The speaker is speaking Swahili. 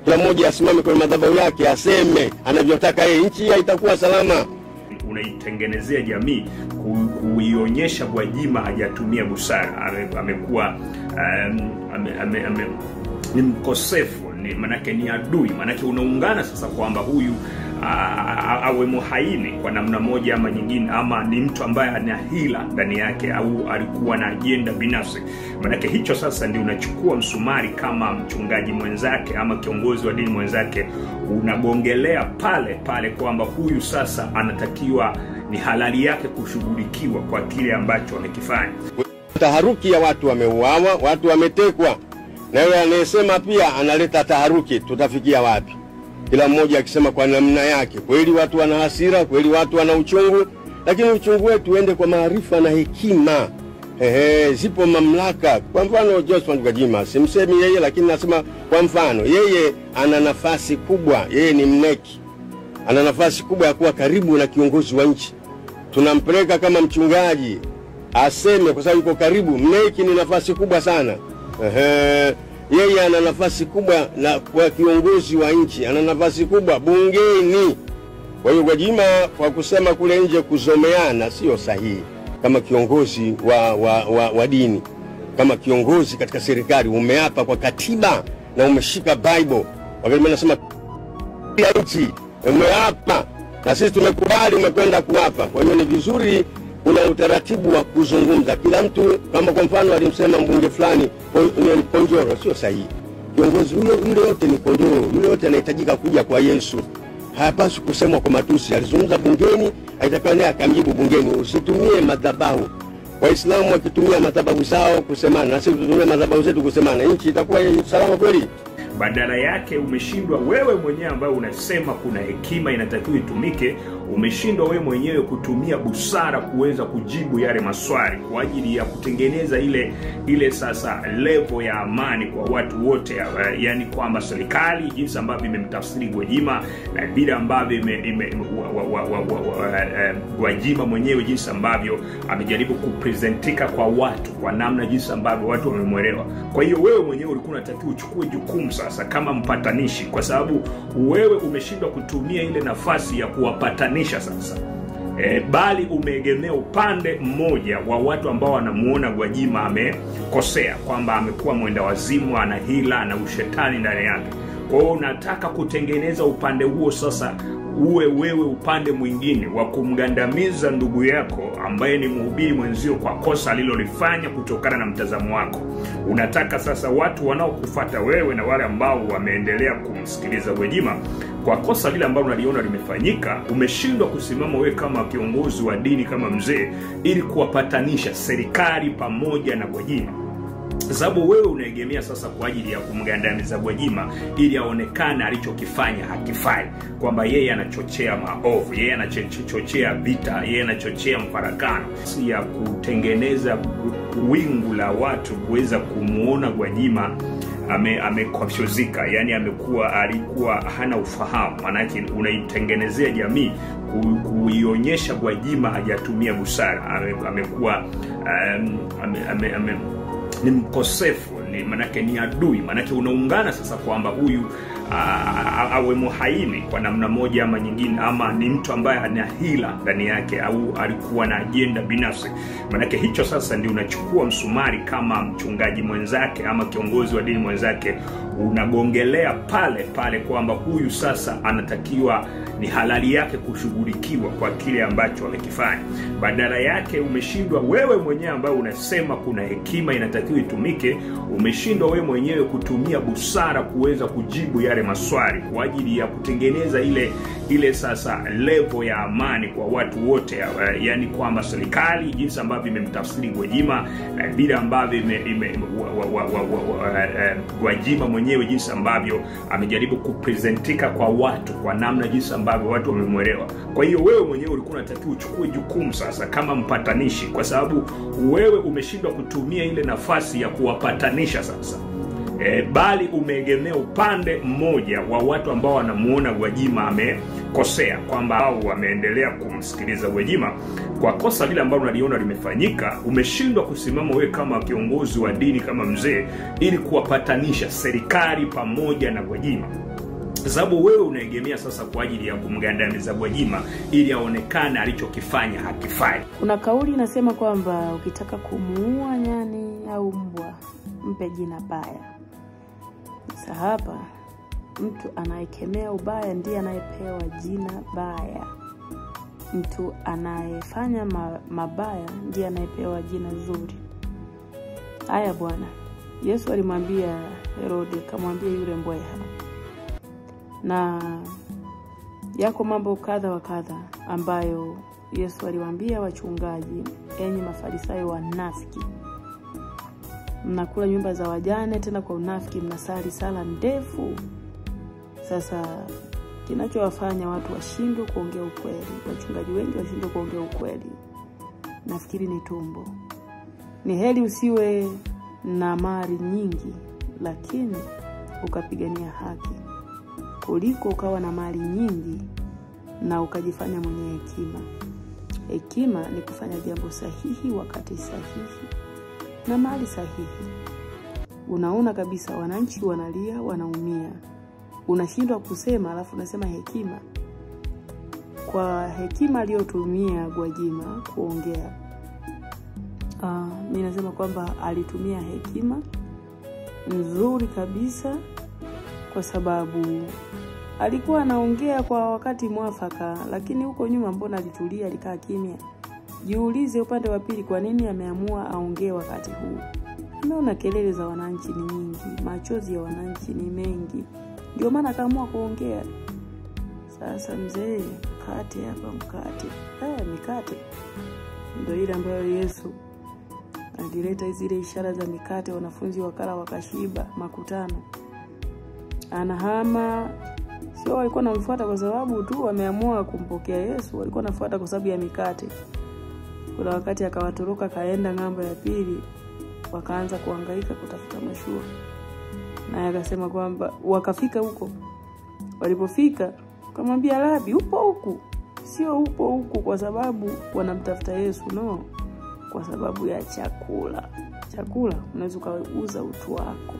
Kila mmoja asimame kwenye madhabahu yake aseme anavyotaka yeye, nchi haitakuwa salama. Unaitengenezea jamii kuionyesha Gwajima hajatumia busara, amekuwa ni mkosefu, manake ni adui, manake unaungana sasa kwamba huyu awe muhaini kwa namna moja ama nyingine, ama ni mtu ambaye ana hila ndani yake, au alikuwa na agenda binafsi. Manake hicho sasa ndio unachukua msumari kama mchungaji mwenzake ama kiongozi wa dini mwenzake, unagongelea pale kwamba huyu sasa anatakiwa, ni halali yake kushughulikiwa kwa kile ambacho amekifanya. Taharuki ya watu wameuawa, watu wametekwa, na yeye anayesema pia analeta taharuki. Tutafikia wapi? Kila mmoja akisema kwa namna yake. Kweli watu wana hasira, kweli watu wana uchungu, lakini uchungu wetu uende kwa maarifa na hekima. Zipo mamlaka. Kwa mfano Joseph Gwajima, simsemi yeye, lakini nasema kwa mfano yeye ana nafasi kubwa, yeye ni mneki. Ana nafasi kubwa ya kuwa karibu na kiongozi wa nchi. Tunampeleka kama mchungaji aseme kwa sababu yuko karibu. Mneki ni nafasi kubwa sana. Yeye ana nafasi kubwa na kwa kiongozi wa nchi, ana nafasi kubwa bungeni. Kwa hiyo Gwajima kwa kusema kule nje kuzomeana sio sahihi. Kama kiongozi wa dini, kama kiongozi katika serikali, umeapa kwa katiba na umeshika Bible. Wakati nasema ya nchi umeapa na sisi tumekubali, umekwenda kuapa. Kwa hiyo ni vizuri kuna utaratibu wa kuzungumza. Kila mtu, kama kwa mfano alimsema mbunge fulani Ponjoro, sio sahihi. Kiongozi yule yote ni kondoo, yule yote anahitajika kuja kwa Yesu. Hapaswi kusemwa kwa matusi. Alizungumza bungeni, haitakiwa naye akamjibu bungeni. Usitumie madhabahu. Waislamu wakitumia madhabahu zao kusemana, na sisi tutumie madhabahu zetu kusemana, nchi itakuwa salama kweli? Badala yake umeshindwa wewe mwenyewe ambaye unasema kuna hekima inatakiwa itumike, umeshindwa wewe mwenyewe kutumia busara kuweza kujibu yale maswali kwa ajili ya kutengeneza ile sasa level ya amani kwa watu wote, yani kwamba serikali jinsi ambavyo imemtafsiri Gwajima na bila ambavyo Gwajima mwenyewe jinsi ambavyo amejaribu kupresentika kwa watu kwa namna jinsi ambavyo watu wamemwelewa. Kwa hiyo wewe mwenyewe ulikuwa unatakiwa uchukue jukumu sasa kama mpatanishi, kwa sababu wewe umeshindwa kutumia ile nafasi ya kuwapatanisha sasa. Bali umeegemea upande mmoja wa watu ambao wanamuona Gwajima amekosea, kwamba amekuwa mwenda wazimu, ana hila na ushetani ndani yake. Kwa hiyo unataka kutengeneza upande huo sasa uwe wewe upande mwingine wa kumgandamiza ndugu yako ambaye ni mhubiri mwenzio kwa kosa alilolifanya kutokana na mtazamo wako. Unataka sasa watu wanaokufuata wewe na wale ambao wameendelea kumsikiliza Gwajima kwa kosa lile ambalo unaliona limefanyika, umeshindwa kusimama wewe kama kiongozi wa dini, kama mzee, ili kuwapatanisha serikali pamoja na Gwajima. Sababu wewe unaegemea sasa kwa ajili ya kumgandamiza Gwajima ili aonekane alichokifanya hakifai, kwamba yeye anachochea maovu, yeye anachochea vita, yeye anachochea mfarakano, si ya kutengeneza wingu la watu kuweza kumuona Gwajima amekwafyozika, yani alikuwa hana ufahamu. Manake unaitengenezea jamii kuionyesha Gwajima hajatumia busara, amekuwa ni mkosefu, manake ni adui, manake unaungana sasa kwamba huyu awe muhaini kwa namna moja ama nyingine, ama ni mtu ambaye ana hila ndani yake, au alikuwa na agenda binafsi. Manake hicho sasa ndio unachukua msumari kama mchungaji mwenzake ama kiongozi wa dini mwenzake, unagongelea pale kwamba huyu sasa anatakiwa, ni halali yake kushughulikiwa kwa kile ambacho amekifanya. Badala yake umeshindwa wewe mwenyewe ambaye unasema kuna hekima inatakiwa itumike, umeshindwa wewe mwenyewe kutumia busara kuweza kujibu yale maswali kwa ajili ya kutengeneza ile sasa level ya amani kwa watu wote, yani kwamba serikali jinsi ambavyo imemtafsiri Gwajima na bila ambavyo Gwajima mwenyewe jinsi ambavyo amejaribu kupresentika kwa watu kwa namna jinsi ambavyo watu wamemwelewa. Kwa hiyo wewe mwenyewe ulikuwa unatakiwa uchukue jukumu sasa kama mpatanishi, kwa sababu wewe umeshindwa kutumia ile nafasi ya kuwapatanisha sasa. Bali umeegemea upande mmoja wa watu ambao wanamuona Gwajima amekosea, kwamba hao wameendelea kumsikiliza Gwajima kwa kosa lile ambalo unaliona limefanyika. Umeshindwa kusimama wewe kama kiongozi wa dini, kama mzee, ili kuwapatanisha serikali pamoja na Gwajima. kwa sababu wewe unaegemea sasa kwa ajili ya kumgandamiza Gwajima ili aonekane alichokifanya hakifai. Kuna kauli inasema kwamba ukitaka kumuua nyani au mbwa mpe jina baya. Sasa hapa mtu anayekemea ubaya ndiye anayepewa jina baya. Mtu anayefanya mabaya ndiye anayepewa jina zuri. Haya bwana, Yesu alimwambia Herode, kamwambia yule mbweha. Na yako mambo kadha wa kadha ambayo Yesu aliwaambia wachungaji, enyi Mafarisayo wanafiki, mnakula nyumba za wajane, tena kwa unafiki mnasali sala ndefu. Sasa kinachowafanya watu washindwe kuongea ukweli, wachungaji wengi washindwe kuongea ukweli, nafikiri ni tumbo. Ni heri usiwe na mali nyingi lakini ukapigania haki, kuliko ukawa na mali nyingi na ukajifanya mwenye hekima. Hekima ni kufanya jambo sahihi wakati sahihi na mali sahihi. Unaona kabisa wananchi wanalia, wanaumia, unashindwa kusema, alafu unasema hekima. Kwa hekima aliyotumia Gwajima kuongea, mimi nasema kwamba alitumia hekima nzuri kabisa, kwa sababu alikuwa anaongea kwa wakati mwafaka. Lakini huko nyuma mbona alitulia, alikaa kimya? Jiulize upande wa pili, kwa nini ameamua aongee wakati huu? Unaona kelele za wananchi ni nyingi, machozi ya wananchi ni mengi, ndio maana akaamua kuongea. Sasa mzee, mkate hapa, mkate. Mikate ndio ile ambayo Yesu alileta, zile ishara za mikate, wanafunzi wakala wakashiba, makutano. Anahama, sio walikuwa wanamfuata kwa sababu tu wameamua kumpokea Yesu, walikuwa wanafuata kwa sababu ya mikate. Kuna wakati akawatoroka kaenda ng'ambo ya pili, wakaanza kuhangaika kutafuta mashua. Na akasema kwamba wakafika huko. Walipofika akamwambia, Rabi, upo huku? Sio upo huku kwa sababu wanamtafuta Yesu, no, kwa sababu ya chakula. Chakula unaweza kuuza utu wako.